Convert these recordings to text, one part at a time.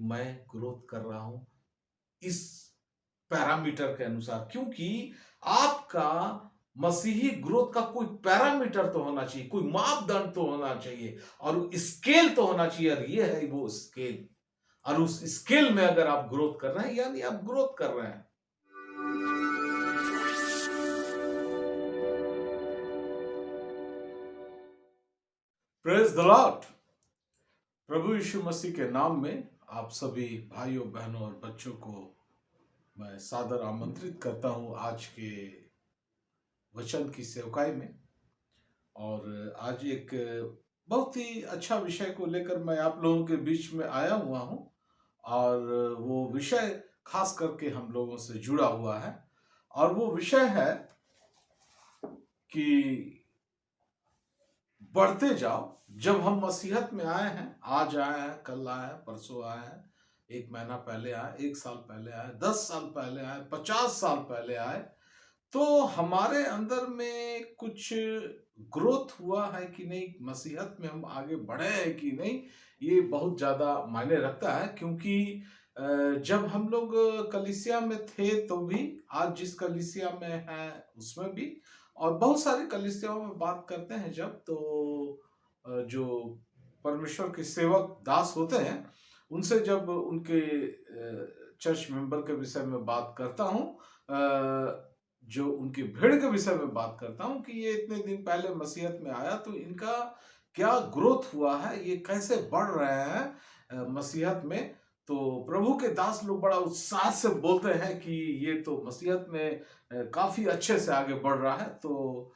मैं ग्रोथ कर रहा हूं इस पैरामीटर के अनुसार, क्योंकि आपका मसीही ग्रोथ का कोई पैरामीटर तो होना चाहिए, कोई मापदंड तो होना चाहिए और स्केल तो होना चाहिए, और ये है वो स्केल। और उस स्केल में अगर आप ग्रोथ कर रहे हैं यानी आप ग्रोथ कर रहे हैं। Praise the Lord. प्रभु यीशु मसीह के नाम में आप सभी भाइयों बहनों और बच्चों को मैं सादर आमंत्रित करता हूं आज के वचन की सेवकाई में। और आज एक बहुत ही अच्छा विषय को लेकर मैं आप लोगों के बीच में आया हुआ हूं, और वो विषय खास करके हम लोगों से जुड़ा हुआ है। और वो विषय है कि बढ़ते जाओ। जब हम मसीहत में आए हैं, आज आए हैं, कल आए हैं, परसों आए हैं, एक महीना पहले आए, एक साल पहले आए, 10 साल पहले आए, 50 साल पहले आए, तो हमारे अंदर में कुछ ग्रोथ हुआ है कि नहीं, मसीहत में हम आगे बढ़े हैं कि नहीं, ये बहुत ज्यादा मायने रखता है। क्योंकि जब हम लोग कलीसिया में थे तो भी, आज जिस कलीसिया में है उसमें भी, और बहुत सारी कलीसियाओं में बात करते हैं जब, तो जो परमेश्वर के सेवक दास होते हैं उनसे जब उनके चर्च मेंबर के विषय में बात करता हूँ, जो उनकी भीड़ के विषय में बात करता हूँ कि ये इतने दिन पहले मसीहत में आया तो इनका क्या ग्रोथ हुआ है, ये कैसे बढ़ रहे हैं मसीहत में। तो प्रभु के दास लोग बड़ा उत्साह से बोलते हैं कि ये तो मसीहत में काफी अच्छे से आगे बढ़ रहा है। तो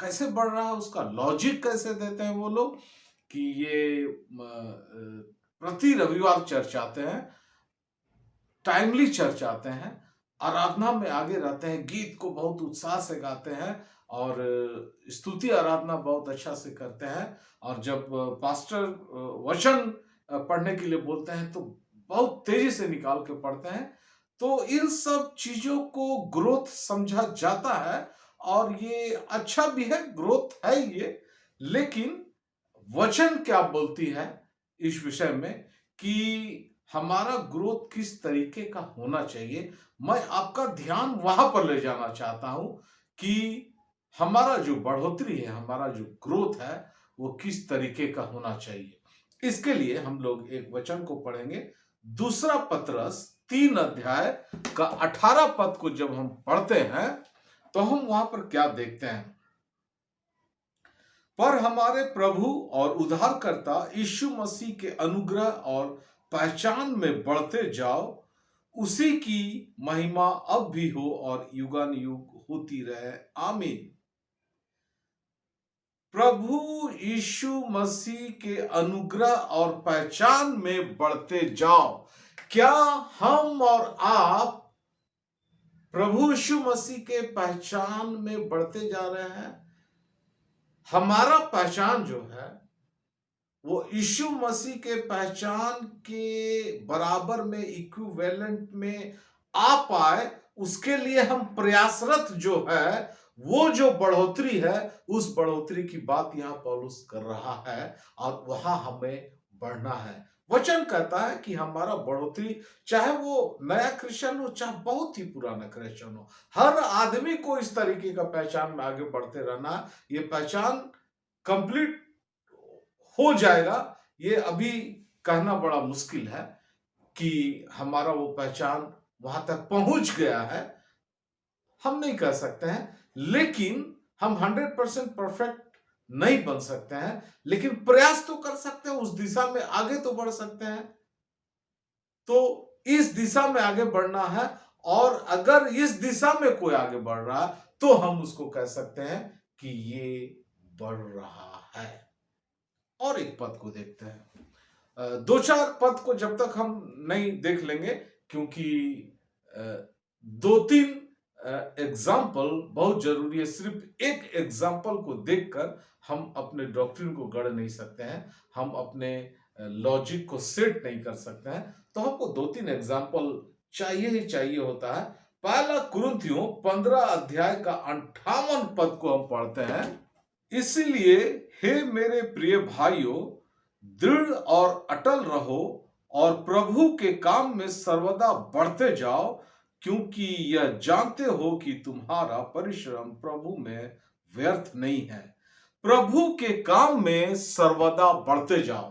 कैसे बढ़ रहा है उसका लॉजिक कैसे देते हैं वो लोग, कि ये प्रति रविवार चर्च आते हैं, टाइमली चर्च आते हैं, आराधना में आगे रहते हैं, गीत को बहुत उत्साह से गाते हैं, और स्तुति आराधना बहुत अच्छा से करते हैं। और जब पास्टर वचन पढ़ने के लिए बोलते हैं तो बहुत तेजी से निकाल के पढ़ते हैं। तो इन सब चीजों को ग्रोथ समझा जाता है, और ये अच्छा भी है, ग्रोथ है ये। लेकिन वचन क्या बोलती है इस विषय में कि हमारा ग्रोथ किस तरीके का होना चाहिए, मैं आपका ध्यान वहां पर ले जाना चाहता हूं कि हमारा जो बढ़ोतरी है, हमारा जो ग्रोथ है, वो किस तरीके का होना चाहिए। इसके लिए हम लोग एक वचन को पढ़ेंगे। दूसरा पतरस 3 अध्याय का 18 पद को जब हम पढ़ते हैं तो हम वहां पर क्या देखते हैं। पर हमारे प्रभु और उद्धारकर्ता यीशु मसीह के अनुग्रह और पहचान में बढ़ते जाओ, उसी की महिमा अब भी हो और युगानुयुग होती रहे, आमीन। प्रभु यीशु मसीह के अनुग्रह और पहचान में बढ़ते जाओ। क्या हम और आप प्रभु यीशु मसीह के पहचान में बढ़ते जा रहे हैं? हमारा पहचान जो है वो यीशु मसीह के पहचान के बराबर में, इक्विवेलेंट में आ पाए, उसके लिए हम प्रयासरत जो है, वो जो बढ़ोतरी है, उस बढ़ोतरी की बात यहां पौलुस कर रहा है, और वहां हमें बढ़ना है। वचन कहता है कि हमारा बढ़ोतरी, चाहे वो नया क्रिश्चियन हो चाहे बहुत ही पुराना क्रिश्चियन हो, हर आदमी को इस तरीके का पहचान में आगे बढ़ते रहना है। ये पहचान कंप्लीट हो जाएगा, ये अभी कहना बड़ा मुश्किल है कि हमारा वो पहचान वहां तक पहुंच गया है, हम नहीं कह सकते हैं। लेकिन हम 100% परफेक्ट नहीं बन सकते हैं, लेकिन प्रयास तो कर सकते हैं, उस दिशा में आगे तो बढ़ सकते हैं। तो इस दिशा में आगे बढ़ना है, और अगर इस दिशा में कोई आगे बढ़ रहा है तो हम उसको कह सकते हैं कि ये बढ़ रहा है। और एक पद को देखते हैं, 2-4 पद को जब तक हम नहीं देख लेंगे, क्योंकि 2-3 एग्जाम्पल बहुत जरूरी है। सिर्फ एक एग्जाम्पल को देखकर हम अपने डॉक्ट्रिन को गढ़ नहीं सकते हैं, हम अपने लॉजिक को सेट नहीं कर सकते हैं। तो हमको 2-3 एग्जाम्पल चाहिए ही चाहिए होता है। पहला कुरिन्थियों 15 अध्याय का 58 पद को हम पढ़ते हैं। इसलिए हे मेरे प्रिय भाइयों, दृढ़ और अटल रहो, और प्रभु के काम में सर्वदा बढ़ते जाओ, क्योंकि यह जानते हो कि तुम्हारा परिश्रम प्रभु में व्यर्थ नहीं है। प्रभु के काम में सर्वदा बढ़ते जाओ।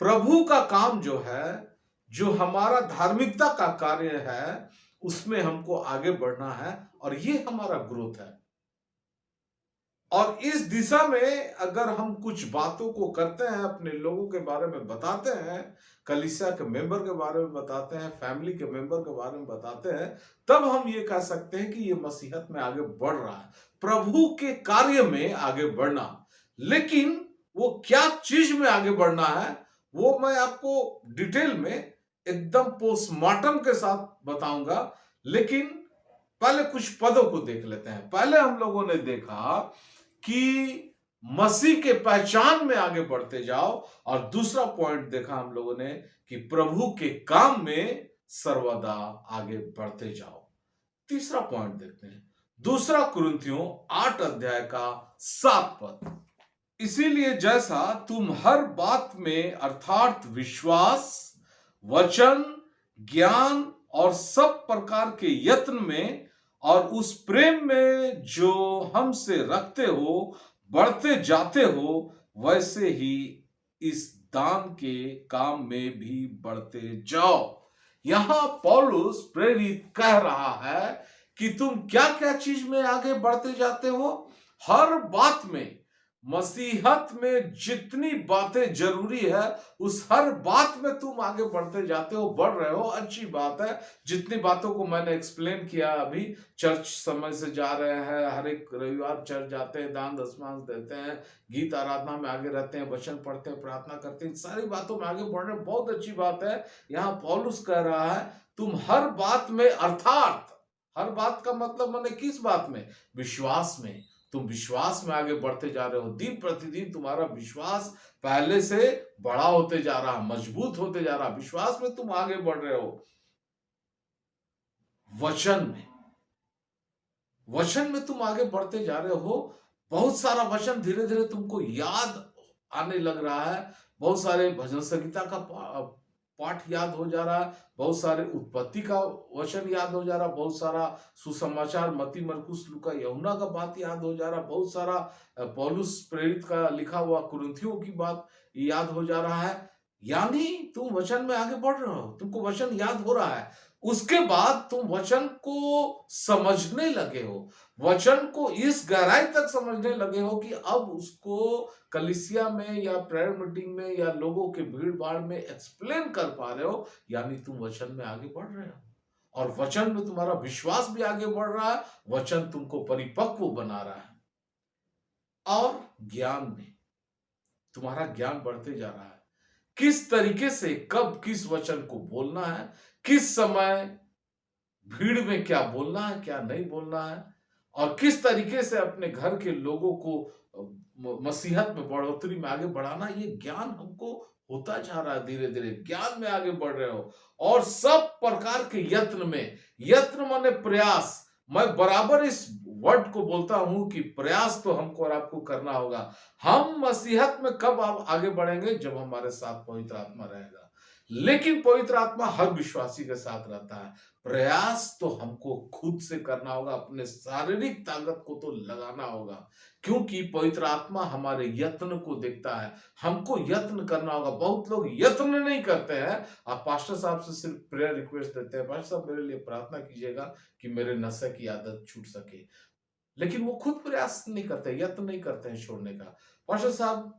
प्रभु का काम जो है, जो हमारा धार्मिकता का कार्य है, उसमें हमको आगे बढ़ना है और ये हमारा ग्रोथ है। और इस दिशा में अगर हम कुछ बातों को करते हैं, अपने लोगों के बारे में बताते हैं, कलीसिया के मेंबर के बारे में बताते हैं, फैमिली के मेंबर के बारे में बताते हैं, तब हम ये कह सकते हैं कि ये मसीहत में आगे बढ़ रहा है, प्रभु के कार्य में आगे बढ़ना। लेकिन वो क्या चीज में आगे बढ़ना है, वो मैं आपको डिटेल में एकदम पोस्टमार्टम के साथ बताऊंगा। लेकिन पहले कुछ पदों को देख लेते हैं। पहले हम लोगों ने देखा कि मसीह के पहचान में आगे बढ़ते जाओ, और दूसरा पॉइंट देखा हम लोगों ने कि प्रभु के काम में सर्वदा आगे बढ़ते जाओ। तीसरा पॉइंट देखते हैं, दूसरा कुरिन्थियों 8 अध्याय का 7 पद। इसीलिए जैसा तुम हर बात में अर्थात विश्वास, वचन, ज्ञान और सब प्रकार के यत्न में और उस प्रेम में जो हमसे रखते हो बढ़ते जाते हो, वैसे ही इस दान के काम में भी बढ़ते जाओ। यहां पौलुस प्रेरित कह रहा है कि तुम क्या क्या चीज में आगे बढ़ते जाते हो। हर बात में, मसीहत में जितनी बातें जरूरी है उस हर बात में तुम आगे बढ़ते जाते हो, बढ़ रहे हो, अच्छी बात है। जितनी बातों को मैंने एक्सप्लेन किया अभी, चर्च समय से जा रहे हैं, हर एक रविवार चर्च जाते हैं, दान दशमांश देते हैं, गीत आराधना में आगे रहते हैं, वचन पढ़ते हैं, प्रार्थना करते हैं, सारी बातों में आगे बढ़ रहे हैं, बहुत अच्छी बात है। यहाँ पौलुस कह रहा है तुम हर बात में अर्थात, हर बात का मतलब मैंने किस बात में, विश्वास में, तुम विश्वास में आगे बढ़ते जा रहे हो। दिन प्रतिदिन तुम्हारा विश्वास पहले से बड़ा होते जा रहा, मजबूत होते जा रहा, विश्वास में तुम आगे बढ़ रहे हो। वचन में, वचन में तुम आगे बढ़ते जा रहे हो। बहुत सारा वचन धीरे धीरे तुमको याद आने लग रहा है। बहुत सारे भजन संहिता का पाठ याद हो जा रहा है, बहुत सारे उत्पत्ति का वचन याद हो जा रहा, बहुत सारा सुसमाचार मत्ती मरकुस लूका यूहन्ना का बात याद हो जा रहा, बहुत सारा पौलुस प्रेरित का लिखा हुआ कुरिन्थियों की बात याद हो जा रहा है। यानी तुम वचन में आगे बढ़ रहे हो, तुमको वचन याद हो रहा है। उसके बाद तुम वचन को समझने लगे हो, वचन को इस गहराई तक समझने लगे हो कि अब उसको कलीसिया में या प्रेयर मीटिंग में या लोगों के भीड़ भाड़ में एक्सप्लेन कर पा रहे हो। यानी तुम वचन में आगे बढ़ रहे हो, और वचन में तुम्हारा विश्वास भी आगे बढ़ रहा है, वचन तुमको परिपक्व बना रहा है। और ज्ञान में तुम्हारा ज्ञान बढ़ते जा रहा है, किस तरीके से कब किस वचन को बोलना है, किस समय भीड़ में क्या बोलना है, क्या नहीं बोलना है, और किस तरीके से अपने घर के लोगों को मसीहत में बढ़ोतरी में आगे बढ़ाना, ये ज्ञान हमको होता जा रहा है। धीरे धीरे ज्ञान में आगे बढ़ रहे हो। और सब प्रकार के यत्न में, यत्न माने प्रयास, मैं बराबर इस वर्ड को बोलता हूं कि प्रयास तो हमको और आपको करना होगा। हम मसीहत में कब आप आगे बढ़ेंगे, जब हमारे साथ पवित्र आत्मा रहेगा। लेकिन पवित्र आत्मा हर विश्वासी के साथ रहता है। प्रयास तो हमको खुद से करना होगा, अपने शारीरिक ताकत को तो लगाना होगा, क्योंकि पवित्र आत्मा हमारे यत्न को देखता है। हमको यत्न करना होगा। बहुत लोग यत्न नहीं करते हैं। आप पास्टर साहब से सिर्फ प्रेयर रिक्वेस्ट देते हैं, पास्टर साहब मेरे लिए प्रार्थना कीजिएगा कि मेरे नशे की आदत छूट सके, लेकिन वो खुद प्रयास नहीं करते, यत्न नहीं करते हैं छोड़ने का। पास्टर साहब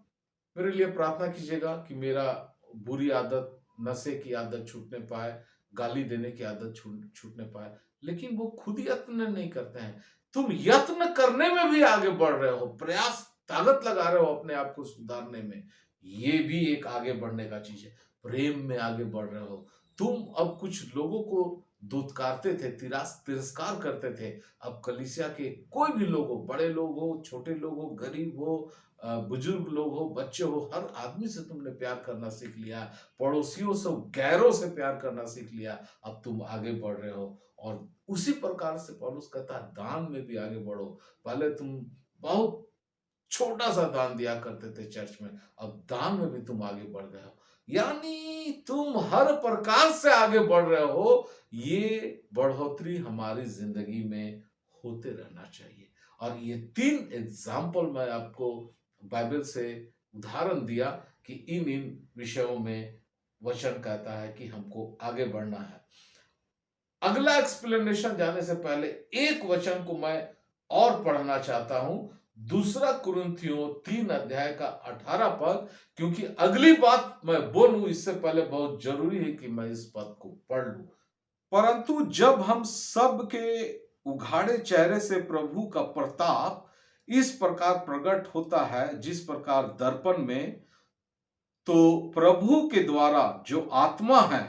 मेरे लिए प्रार्थना कीजिएगा कि मेरा बुरी आदत, नशे की आदत छूटने पाए, गाली देने की आदत छूटने पाए, लेकिन वो खुद यत्न नहीं करते हैं। तुम यत्न करने में भी आगे बढ़ रहे हो, प्रयास ताकत लगा रहे हो अपने आप को सुधारने में, ये भी एक आगे बढ़ने का चीज है। प्रेम में आगे बढ़ रहे हो। तुम अब कुछ लोगों को धुतकारते थे, तिरस्कार करते थे, अब कलीसिया के कोई भी लोग हो, बड़े लोग हो, छोटे लोग हो, गरीब हो, बुजुर्ग लोग हो, बच्चे हो, हर आदमी से तुमने प्यार करना सीख लिया, पड़ोसियों से, गैरों से प्यार करना सीख लिया। अब तुम आगे बढ़ रहे हो। और उसी प्रकार से पौलुस कहता है दान में भी आगे बढ़ो। पहले तुम बहुत छोटा सा दान दिया करते थे चर्च में, अब दान में भी तुम आगे बढ़ गए हो। यानी तुम हर प्रकार से आगे बढ़ रहे हो, ये बढ़ोतरी हमारी जिंदगी में होते रहना चाहिए। और ये 3 एग्जाम्पल मैं आपको बाइबल से उदाहरण दिया कि इन इन विषयों में वचन कहता है कि हमको आगे बढ़ना है। अगला एक्सप्लेनेशन जाने से पहले एक वचन को मैं और पढ़ना चाहता हूं, दूसरा कुरिन्थियों 3 अध्याय का 18 पद, क्योंकि अगली बात मैं बोलूं इससे पहले बहुत जरूरी है कि मैं इस पद को पढ़ लूं। परंतु जब हम सब के उघाड़े चेहरे से प्रभु का प्रताप इस प्रकार प्रकट होता है जिस प्रकार दर्पण में, तो प्रभु के द्वारा जो आत्मा है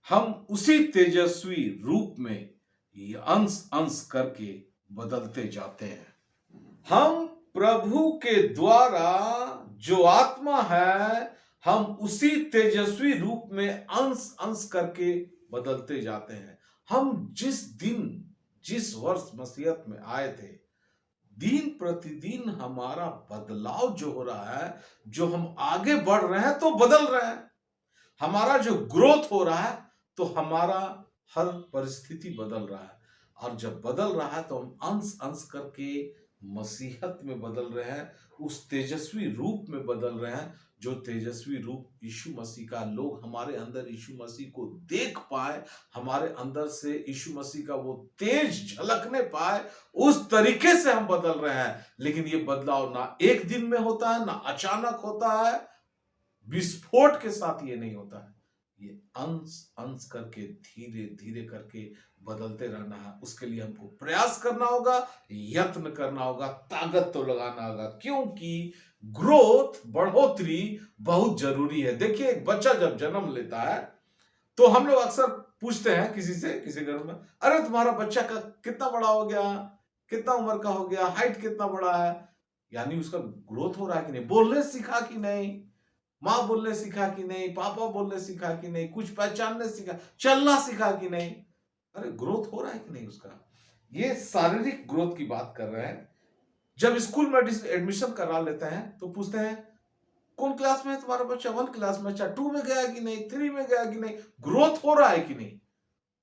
हम उसी तेजस्वी रूप में अंश अंश करके बदलते जाते हैं। हम प्रभु के द्वारा जो आत्मा है हम उसी तेजस्वी रूप में अंश अंश करके बदलते जाते हैं। हम जिस दिन जिस वर्ष मसीहत में आए थे, दिन प्रतिदिन हमारा बदलाव जो हो रहा है, जो हम आगे बढ़ रहे हैं तो बदल रहे हैं, हमारा जो ग्रोथ हो रहा है तो हमारा हर परिस्थिति बदल रहा है। और जब बदल रहा है तो हम अंश अंश करके मसीहत में बदल रहे हैं, उस तेजस्वी रूप में बदल रहे हैं, जो तेजस्वी रूप यीशु मसीह का। लोग हमारे अंदर यीशु मसीह को देख पाए, हमारे अंदर से यीशु मसीह का वो तेज झलकने पाए, उस तरीके से हम बदल रहे हैं। लेकिन ये बदलाव ना एक दिन में होता है, ना अचानक होता है, विस्फोट के साथ ये नहीं होता है। ये अंश अंश करके धीरे धीरे करके बदलते रहना है। उसके लिए हमको प्रयास करना होगा, यत्न करना होगा, ताकत तो लगाना होगा, क्योंकि ग्रोथ बढ़ोतरी बहुत जरूरी है। देखिए, एक बच्चा जब जन्म लेता है तो हम लोग अक्सर पूछते हैं किसी से, किसी घर में, अरे तुम्हारा बच्चा का कितना बड़ा हो गया, कितना उम्र का हो गया, हाइट कितना बड़ा है, यानी उसका ग्रोथ हो रहा है कि नहीं, बोलने सीखा कि नहीं, माँ बोलने सीखा कि नहीं, पापा बोलने सीखा कि नहीं, कुछ पहचानने सीखा, चलना सीखा कि नहीं, अरे ग्रोथ हो रहा है कि नहीं उसका। ये शारीरिक ग्रोथ की बात कर रहे हैं। जब स्कूल में एडमिशन करा लेते हैं तो पूछते हैं कौन क्लास में है तुम्हारा बच्चा, 1 क्लास में, अच्छा 2 में गया कि नहीं, 3 में गया कि नहीं, ग्रोथ हो रहा है कि नहीं,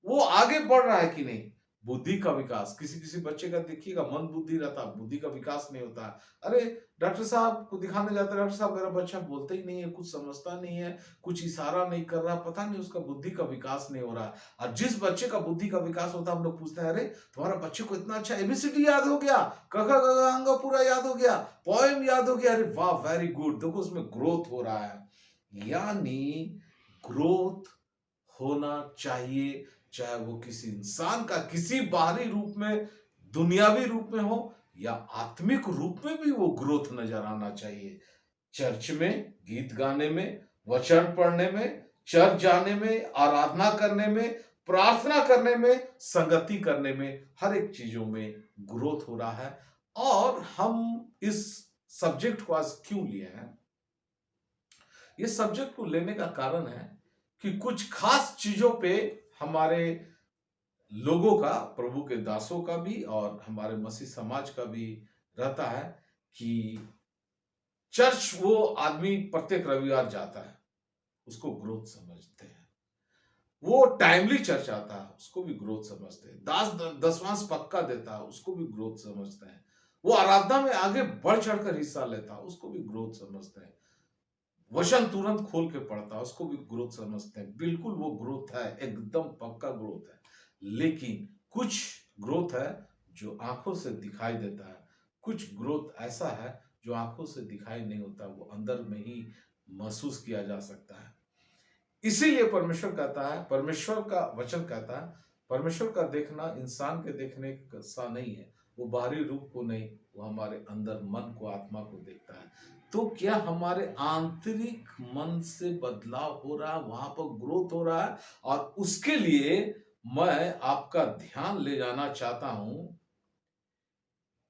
वो आगे बढ़ रहा है कि नहीं। बुद्धि का विकास, किसी किसी बच्चे का देखिएगा मन बुद्धि रहता, बुद्धि का विकास नहीं होता। अरे डॉक्टर साहब को दिखाने जाते, डॉक्टर साहब मेरा बच्चा बोलता ही नहीं है, कुछ समझता नहीं है, कुछ इशारा नहीं कर रहा, पता नहीं उसका बुद्धि का विकास नहीं हो रहा। और जिस बच्चे का बुद्धि का विकास होता है हम लोग पूछते हैं, अरे तुम्हारा बच्चे को इतना अच्छा एबीसीडी याद हो गया, क ख ग घ अंग पूरा याद हो गया, पोएम याद हो गया, अरे वाह वेरी गुड, देखो उसमें ग्रोथ हो रहा है। यानी ग्रोथ होना चाहिए, चाहे वो किसी इंसान का किसी बाहरी रूप में, दुनियावी रूप में हो, या आत्मिक रूप में भी वो ग्रोथ नजर आना चाहिए। चर्च में गीत गाने में, वचन पढ़ने में, चर्च जाने में, आराधना करने में, प्रार्थना करने में, संगति करने में, हर एक चीजों में ग्रोथ हो रहा है। और हम इस सब्जेक्ट को आज क्यों लिए हैं, ये सब्जेक्ट को लेने का कारण है कि कुछ खास चीजों पे हमारे लोगों का, प्रभु के दासों का भी और हमारे मसीह समाज का भी रहता है कि चर्च वो आदमी प्रत्येक रविवार जाता है, उसको ग्रोथ समझते हैं। वो टाइमली चर्च आता है, उसको भी ग्रोथ समझते हैं। दसवांश पक्का देता है, उसको भी ग्रोथ समझते हैं। वो आराधना में आगे बढ़ चढ़कर हिस्सा लेता है, उसको भी ग्रोथ समझते हैं। वचन तुरंत खोल के पढ़ता है, उसको भी ग्रोथ समझते हैं। बिल्कुल वो ग्रोथ है, एकदम पक्का ग्रोथ है। लेकिन कुछ ग्रोथ है जो आंखों से दिखाई देता है, कुछ ग्रोथ ऐसा है जो आंखों से दिखाई नहीं होता, वो अंदर में ही महसूस किया जा सकता है। इसीलिए परमेश्वर कहता है, परमेश्वर का वचन कहता है, परमेश्वर का देखना इंसान के देखने सा नहीं है, वो बाहरी रूप को नहीं, वो हमारे अंदर मन को, आत्मा को देखता है। तो क्या हमारे आंतरिक मन से बदलाव हो रहा है, वहां पर ग्रोथ हो रहा है। और उसके लिए मैं आपका ध्यान ले जाना चाहता हूं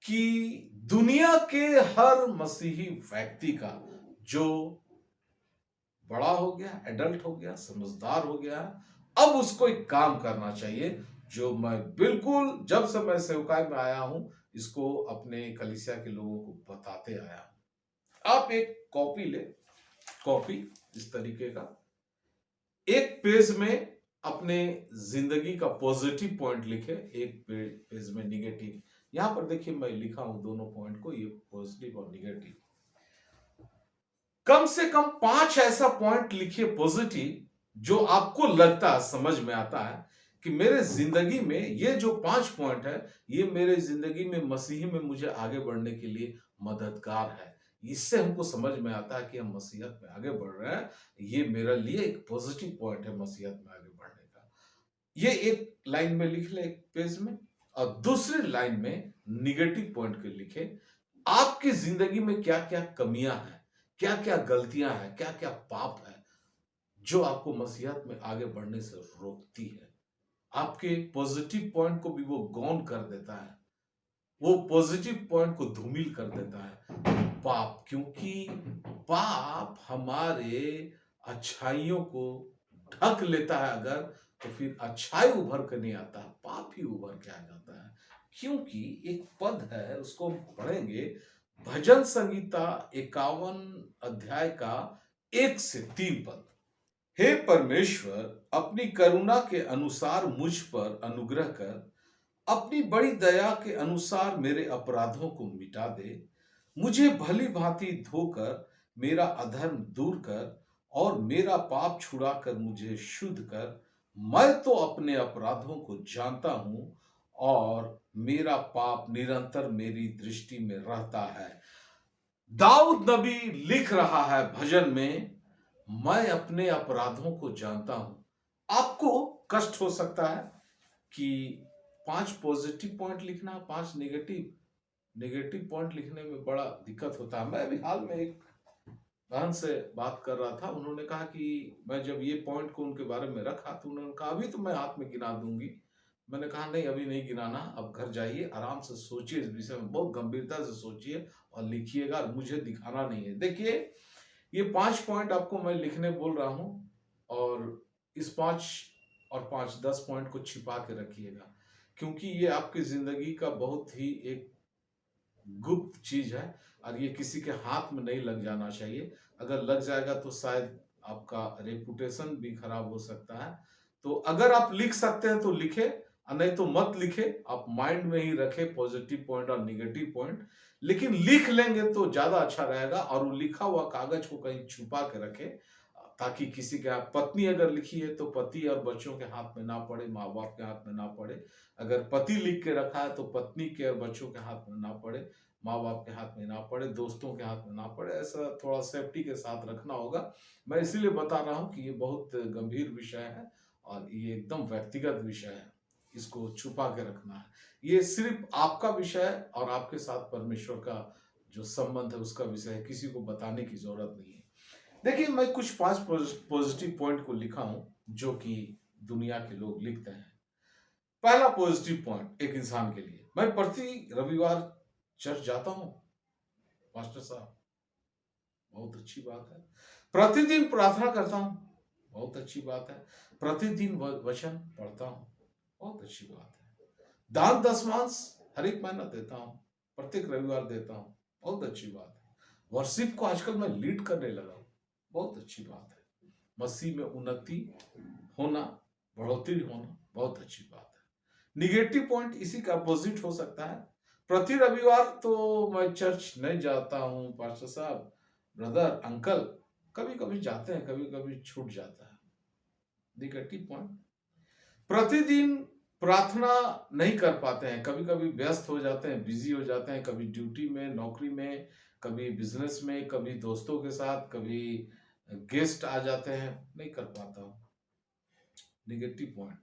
कि दुनिया के हर मसीही व्यक्ति का जो बड़ा हो गया, एडल्ट हो गया, समझदार हो गया, अब उसको एक काम करना चाहिए जो मैं बिल्कुल जब से मैं सेवकाई में आया हूं इसको अपने कलीसिया के लोगों को बताते आया हूं। आप एक कॉपी ले, कॉपी इस तरीके का। एक पेज में अपने जिंदगी का पॉजिटिव पॉइंट लिखे, एक पेज में निगेटिव। यहां पर देखिए मैं लिखा हूं दोनों पॉइंट को, ये पॉजिटिव और निगेटिव। कम से कम 5 ऐसा पॉइंट लिखिए पॉजिटिव, जो आपको लगता है, समझ में आता है कि मेरे जिंदगी में ये जो 5 पॉइंट है, ये मेरे जिंदगी में मसीह में मुझे आगे बढ़ने के लिए मददगार है। इससे हमको समझ में आता है कि हम मसीहत में आगे बढ़ रहे हैं। ये मेरे लिए एक पॉजिटिव पॉइंट है मसीहत में आगे बढ़ने का। ये एक लाइन में लिख ले एक पेज में, और दूसरी लाइन में निगेटिव पॉइंट के लिखे। आपकी जिंदगी में क्या क्या कमियां हैं, क्या क्या गलतियां हैं, क्या क्या पाप है जो आपको मसीहत में आगे बढ़ने से रोकती है। आपके पॉजिटिव पॉइंट को भी वो गौन कर देता है, वो पॉजिटिव पॉइंट को धूमिल कर देता है। पाप, क्योंकि पाप हमारे अच्छाइयों को ढक लेता है अगर, तो फिर अच्छाई उभर कर नहीं आता, पाप ही उभर के आ जाता है। क्योंकि एक पद है, उसको हम पढ़ेंगे, भजन संगीता 51 अध्याय का 1 से 3 पद। हे परमेश्वर, अपनी करुणा के अनुसार मुझ पर अनुग्रह कर, अपनी बड़ी दया के अनुसार मेरे अपराधों को मिटा दे। मुझे भली भांति धोकर मेरा अधर्म दूर कर, और मेरा पाप छुड़ाकर मुझे शुद्ध कर। मैं तो अपने अपराधों को जानता हूं, और मेरा पाप निरंतर मेरी दृष्टि में रहता है। दाऊद नबी लिख रहा है भजन में, मैं अपने अपराधों को जानता हूं। आपको कष्ट हो सकता है कि 5 पॉजिटिव पॉइंट लिखना, 5 नेगेटिव पॉइंट लिखने में बड़ा दिक्कत होता है। मैं अभी हाल में एक बहन से बात कर रहा था, उन्होंने कहा कि मैं जब ये पॉइंट को उनके बारे में रखा तो उन्होंने कहा अभी तो मैं हाथ में गिना दूंगी। मैंने कहा नहीं, अभी नहीं गिनाना, अब घर जाइए, आराम से सोचिए, इस विषय में बहुत गंभीरता से सोचिए और लिखिएगा, और मुझे दिखाना नहीं है। देखिए, ये 5 पॉइंट आपको मैं लिखने बोल रहा हूं, और इस 5 और 5 10 पॉइंट को छिपा के रखिएगा, क्योंकि ये आपकी जिंदगी का बहुत ही एक गुप्त चीज है, और ये किसी के हाथ में नहीं लग जाना चाहिए। अगर लग जाएगा तो शायद आपका रेपुटेशन भी खराब हो सकता है। तो अगर आप लिख सकते हैं तो लिखे, और नहीं तो मत लिखे, आप माइंड में ही रखे पॉजिटिव पॉइंट और निगेटिव पॉइंट। लेकिन लिख लेंगे तो ज्यादा अच्छा रहेगा, और वो लिखा हुआ कागज को कहीं छुपा के रखे, ताकि किसी के हाथ, पत्नी अगर लिखी है तो पति और बच्चों के हाथ में ना पड़े, माँ बाप के हाथ में ना पड़े। अगर पति लिख के रखा है तो पत्नी के और बच्चों के हाथ में ना पड़े, माँ बाप के हाथ में ना पड़े, दोस्तों के हाथ में ना पड़े। ऐसा थोड़ा सेफ्टी के साथ रखना होगा। मैं इसीलिए बता रहा हूँ कि ये बहुत गंभीर विषय है, और ये एकदम व्यक्तिगत विषय है, इसको छुपा के रखना है। ये सिर्फ आपका विषय है, और आपके साथ परमेश्वर का जो संबंध है उसका विषय है, किसी को बताने की जरूरत नहीं है। देखिए, मैं कुछ 5 पॉजिटिव पॉइंट को लिखा हूं, जो कि दुनिया के लोग लिखते हैं। पहला पॉजिटिव पॉइंट एक इंसान के लिए, मैं प्रति रविवार चर्च जाता हूं पास्टर साहब, बहुत अच्छी बात है। प्रतिदिन प्रार्थना करता हूं, बहुत अच्छी बात है। प्रतिदिन वचन पढ़ता हूं, बहुत अच्छी बात है। दान दशमांश हर एक महीना देता हूं, प्रत्येक रविवार देता हूं, बहुत अच्छी बात है। वर्शिप को आजकल मैं लीड करने लगा हूं, बहुत अच्छी बात है। मसीह में उन्नति होना, बढ़ोतरी होना, बहुत अच्छी बात है। निगेटिव पॉइंट इसी का अपोजिट हो सकता है। प्रति रविवार तो मैं चर्च नहीं जाता हूं पास्टर साहब, ब्रदर, अंकल, कभी कभी जाते हैं, कभी कभी छूट जाता है। निगेटिव पॉइंट, प्रतिदिन प्रार्थना नहीं कर पाते हैं, कभी कभी व्यस्त हो जाते हैं, बिजी हो जाते हैं, कभी ड्यूटी में, नौकरी में, कभी बिजनेस में, कभी दोस्तों के साथ, कभी गेस्ट आ जाते हैं, नहीं कर पाता हूं। निगेटिव पॉइंट,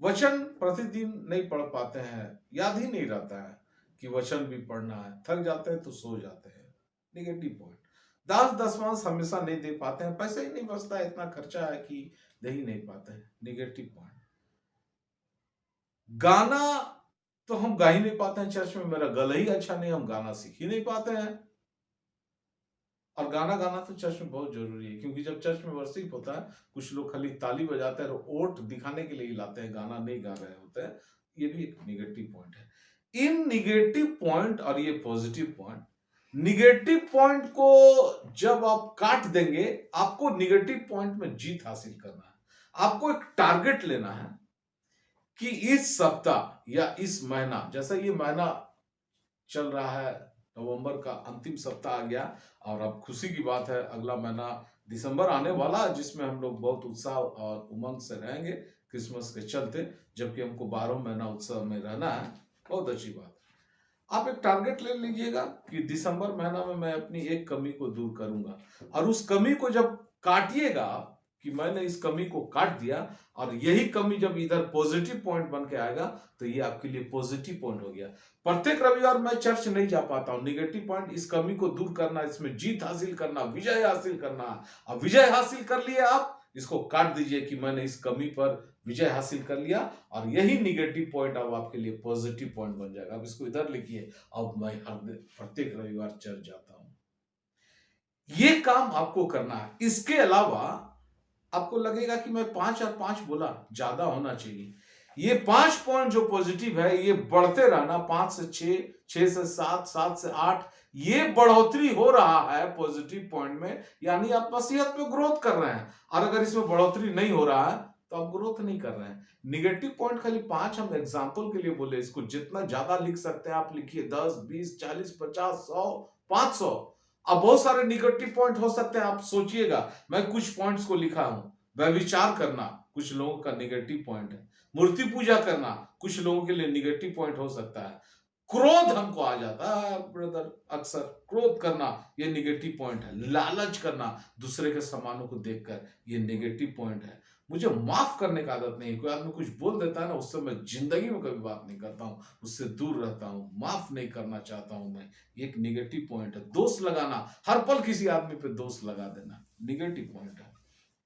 वचन प्रतिदिन नहीं पढ़ पाते हैं, याद ही नहीं रहता है कि वचन भी पढ़ना है, थक जाते हैं तो सो जाते हैं। निगेटिव पॉइंट, दास दशमांश हमेशा नहीं दे पाते हैं, पैसा ही नहीं बचता है, इतना खर्चा है कि दे ही नहीं पाते हैं। निगेटिव पॉइंट, गाना तो हम गा ही नहीं पाते हैं चर्च में, मेरा गला ही अच्छा नहीं, हम गाना सीख ही नहीं पाते हैं। और गाना गाना तो चर्च में बहुत जरूरी है, क्योंकि जब चर्च में वर्शिप होता है, कुछ लोग खाली ताली बजाते हैं और ओट दिखाने के लिए ही लाते हैं, गाना नहीं गा रहे होते हैं। ये भी एक निगेटिव पॉइंट है। इन निगेटिव पॉइंट और ये पॉजिटिव पॉइंट निगेटिव पॉइंट को जब आप काट देंगे, आपको निगेटिव पॉइंट में जीत हासिल करना है। आपको एक टारगेट लेना है कि इस सप्ताह या इस महीना, जैसा ये महीना चल रहा है, नवंबर का अंतिम सप्ताह आ गया और अब खुशी की बात है अगला महीना दिसंबर आने वाला है, जिसमें हम लोग बहुत उत्साह और उमंग से रहेंगे क्रिसमस के चलते, जबकि हमको 12 महीना उत्सव में रहना है। बहुत अच्छी बात है। आप एक टारगेट ले लीजिएगा कि दिसंबर महीना में मैं अपनी एक कमी को दूर करूंगा, और उस कमी को जब काटिएगा कि मैंने इस कमी को काट दिया, और यही कमी जब इधर पॉजिटिव पॉइंट बन के आएगा तो ये आपके लिए पॉजिटिव पॉइंट हो गया। प्रत्येक रविवार मैं चर्च नहीं जा पाता हूं, निगेटिव पॉइंट, इस कमी को दूर करना, इसमें जीत हासिल करना, विजय हासिल करना। अब विजय हासिल कर लिए, आप इसको काट दीजिए कि मैंने इस कमी पर विजय हासिल कर लिया, और यही निगेटिव पॉइंट अब आपके लिए पॉजिटिव पॉइंट बन जाएगा। अब इसको इधर लिखिए, अब मैं हर दिन प्रत्येक रविवार चर्च जाता हूं। ये काम आपको करना है। इसके अलावा आपको लगेगा कि मैं 5 और 5 बोला, ज्यादा होना चाहिए। ये 5 पॉइंट जो पॉजिटिव है, ये बढ़ते रहना, 5 से 6, 6 से 7, 7 से 8, ये बढ़ोतरी हो रहा है पॉजिटिव पॉइंट में, यानी आप मसीहत में ग्रोथ कर रहे हैं। और अगर इसमें बढ़ोतरी नहीं हो रहा है तो आप ग्रोथ नहीं कर रहे हैं। निगेटिव पॉइंट खाली 5 हम एग्जांपल के लिए बोले, इसको जितना ज्यादा लिख सकते हैं आप लिखिए, 10, 20, 40, 50, 100, 500। अब बहुत सारे निगेटिव पॉइंट हो सकते हैं, आप सोचिएगा। मैं कुछ पॉइंट्स को लिखा हूं। व्यभिचार करना कुछ लोगों का निगेटिव पॉइंट है। मूर्ति पूजा करना कुछ लोगों के लिए निगेटिव पॉइंट हो सकता है। क्रोध हमको आ जाता है ब्रदर, अक्सर क्रोध करना ये निगेटिव पॉइंट है। लालच करना दूसरे के सामानों को देखकर, ये निगेटिव पॉइंट है। मुझे माफ करने का आदत नहीं है। कोई आदमी कुछ बोल देता है ना, उससे मैं जिंदगी में कभी बात नहीं करता हूं, उससे दूर रहता हूं, माफ नहीं करना चाहता हूं मैं। ये एक निगेटिव पॉइंट है। दोष लगाना, हर पल किसी आदमी पे दोष लगा देना, निगेटिव पॉइंट है।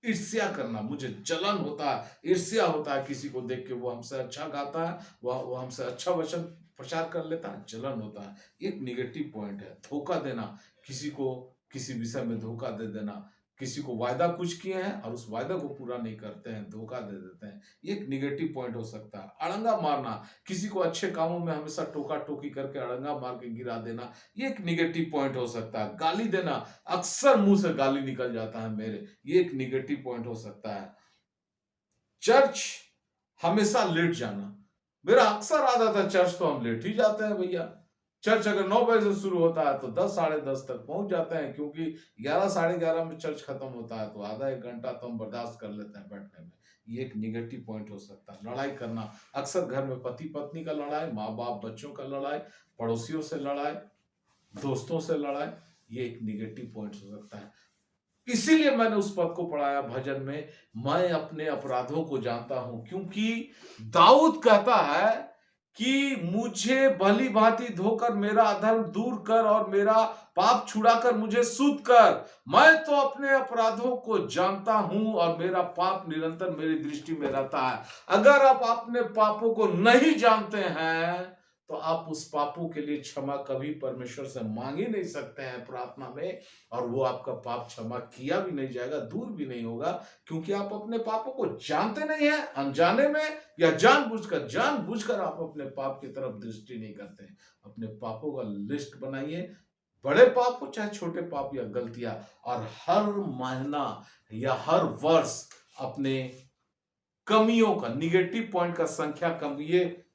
ईर्ष्या करना, मुझे जलन होता है, ईर्ष्या होता है किसी को देख के, वो हमसे अच्छा गाता है, वो हमसे अच्छा वचन प्रचार कर लेता है, जलन होता है, एक निगेटिव पॉइंट है। धोखा देना, किसी को किसी विषय में धोखा दे देना, किसी को वायदा कुछ किए हैं और उस वायदा को पूरा नहीं करते हैं, धोखा दे देते हैं, ये एक निगेटिव पॉइंट हो सकता है। अड़ंगा मारना, किसी को अच्छे कामों में हमेशा टोका टोकी करके अड़ंगा मार के गिरा देना, ये एक निगेटिव पॉइंट हो सकता है। गाली देना, अक्सर मुंह से गाली निकल जाता है मेरे, ये एक निगेटिव पॉइंट हो सकता है। चर्च हमेशा लेट जाना, मेरा अक्सर आदत है, चर्च तो हम लेट ही जाते हैं भैया। चर्च अगर 9 बजे से शुरू होता है तो 10, साढ़े 10 तक पहुंच जाते हैं, क्योंकि 11, साढ़े 11 में चर्च खत्म होता है, तो आधा एक घंटा तो हम बर्दाश्त कर लेते हैं बैठने में। ये एक निगेटिव पॉइंट हो सकता है। लड़ाई करना, अक्सर घर में पति पत्नी का लड़ाई, माँ बाप बच्चों का लड़ाई, पड़ोसियों से लड़ाई, दोस्तों से लड़ाई, ये एक निगेटिव पॉइंट हो सकता है। इसीलिए मैंने उस पद को पढ़ाया भजन में, मैं अपने अपराधों को जानता हूं, क्योंकि दाऊद कहता है कि मुझे भली भांति धोकर मेरा अधर्म दूर कर और मेरा पाप छुड़ाकर मुझे शुद्ध कर। मैं तो अपने अपराधों को जानता हूं और मेरा पाप निरंतर मेरी दृष्टि में रहता है। अगर आप अपने पापों को नहीं जानते हैं तो आप उस पापों के लिए क्षमा कभी परमेश्वर से मांग ही नहीं सकते हैं प्रार्थना में, और वो आपका पाप क्षमा किया भी नहीं जाएगा, दूर भी नहीं होगा, क्योंकि आप अपने पापों को जानते नहीं है, अनजाने में या जानबूझकर आप अपने पाप की तरफ दृष्टि नहीं करते हैं। अपने पापों का लिस्ट बनाइए, बड़े पाप हो चाहे छोटे पाप या गलतियां, और हर महीना या हर वर्ष अपने कमियों का, निगेटिव पॉइंट का संख्या कम, ये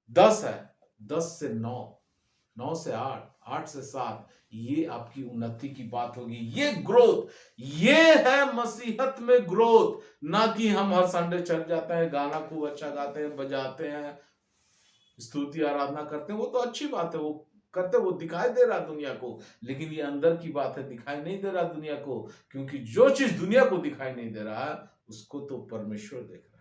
10 है, 10 से 9, 9 से 8, 8 से 7, ये आपकी उन्नति की बात होगी। ये ग्रोथ, ये है मसीहत में ग्रोथ। ना कि हम हर संडे चल जाते हैं, गाना खूब अच्छा गाते हैं, बजाते हैं, स्तुति आराधना करते हैं, वो तो अच्छी बात है, वो करते, वो दिखाई दे रहा दुनिया को, लेकिन ये अंदर की बात है, दिखाई नहीं दे रहा दुनिया को, क्योंकि जो चीज दुनिया को दिखाई नहीं दे रहा है उसको तो परमेश्वर देख रहा है,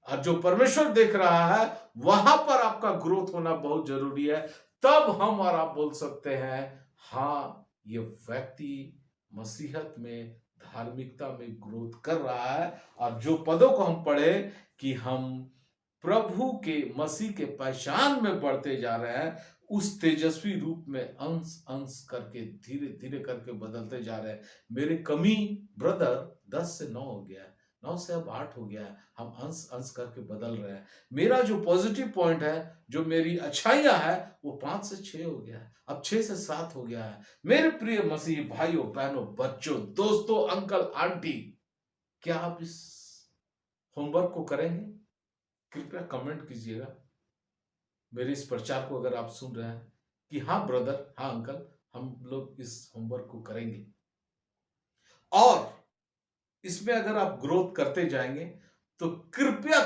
और जो परमेश्वर देख रहा है वहां पर आपका ग्रोथ होना बहुत जरूरी है। तब हम और आप बोल सकते हैं, हाँ ये व्यक्ति मसीहत में, धार्मिकता में ग्रोथ कर रहा है। और जो पदों को हम पढ़े कि हम प्रभु के, मसीह के पहचान में बढ़ते जा रहे हैं, उस तेजस्वी रूप में अंश अंश करके, धीरे धीरे करके बदलते जा रहे हैं। मेरे कमी ब्रदर 10 से 9 हो गया है, 9 से अब 8 हो गया है, हम अंश अंश करके बदल रहे हैं। मेरा जो पॉजिटिव पॉइंट है, जो मेरी अच्छाइयाँ हैं, वो 5 से 6 हो गया है, अब 6 से 7 हो गया है। मेरे प्रिय मसीही भाइयों, बहनों, बच्चों, दोस्तों, अंकल, आंटी, क्या आप इस होमवर्क को करेंगे? कृपया कमेंट कीजिएगा। मेरे इस प्रचार को अगर आप सुन रहे हैं कि हाँ ब्रदर, हाँ अंकल, हम लोग इस होमवर्क को करेंगे। और इसमें अगर आप ग्रोथ करते जाएंगे तो कृपया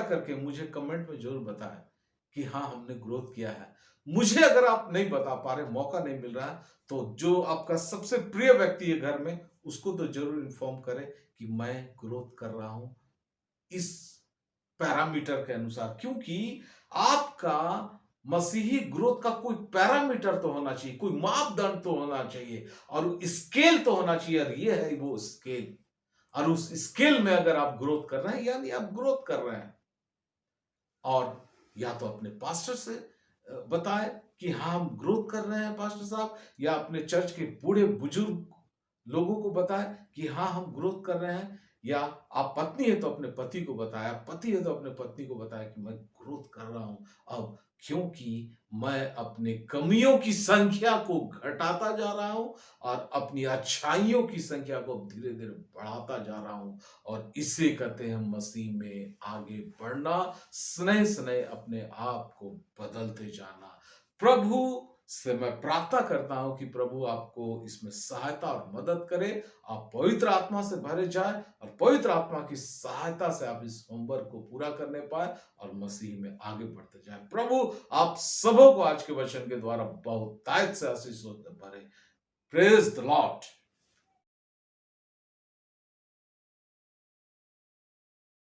करके मुझे कमेंट में जरूर बताएं कि हाँ हमने ग्रोथ किया है। मुझे अगर आप नहीं बता पा रहे, मौका नहीं मिल रहा है, तो जो आपका सबसे प्रिय व्यक्ति है घर में, उसको तो जरूर इन्फॉर्म करें कि मैं ग्रोथ कर रहा हूं इस पैरामीटर के अनुसार। क्योंकि आपका मसीही ग्रोथ का कोई पैरामीटर तो होना चाहिए, कोई मापदंड तो होना चाहिए, और स्केल तो होना चाहिए, और ये है वो स्केल। और उस स्केल में अगर आप ग्रोथ कर रहे हैं, यानी आप ग्रोथ कर रहे हैं। और या तो अपने पास्टर से बताएं कि हाँ हम ग्रोथ कर रहे हैं पास्टर साहब, या अपने चर्च के बूढ़े बुजुर्ग लोगों को बताएं कि हाँ हम ग्रोथ कर रहे हैं। या आप पत्नी है तो अपने पति को बताएं, आप पति है तो अपने पत्नी को बताएं कि मैं ग्रोथ कर रहा हूं अब, क्योंकि मैं अपने कमियों की संख्या को घटाता जा रहा हूं और अपनी अच्छाइयों की संख्या को धीरे धीरे बढ़ाता जा रहा हूं। और इसे कहते हैं मसीह में आगे बढ़ना, स्नेह स्नेह अपने आप को बदलते जाना। प्रभु से मैं प्रार्थना करता हूं कि प्रभु आपको इसमें सहायता और मदद करे, आप पवित्र आत्मा से भरे जाए और पवित्र आत्मा की सहायता से आप इस होमवर्क को पूरा करने पाए और मसीह में आगे बढ़ते जाए। प्रभु आप सबों को आज के वचन के द्वारा बहुतायत से आशीष भरे। Praise the Lord.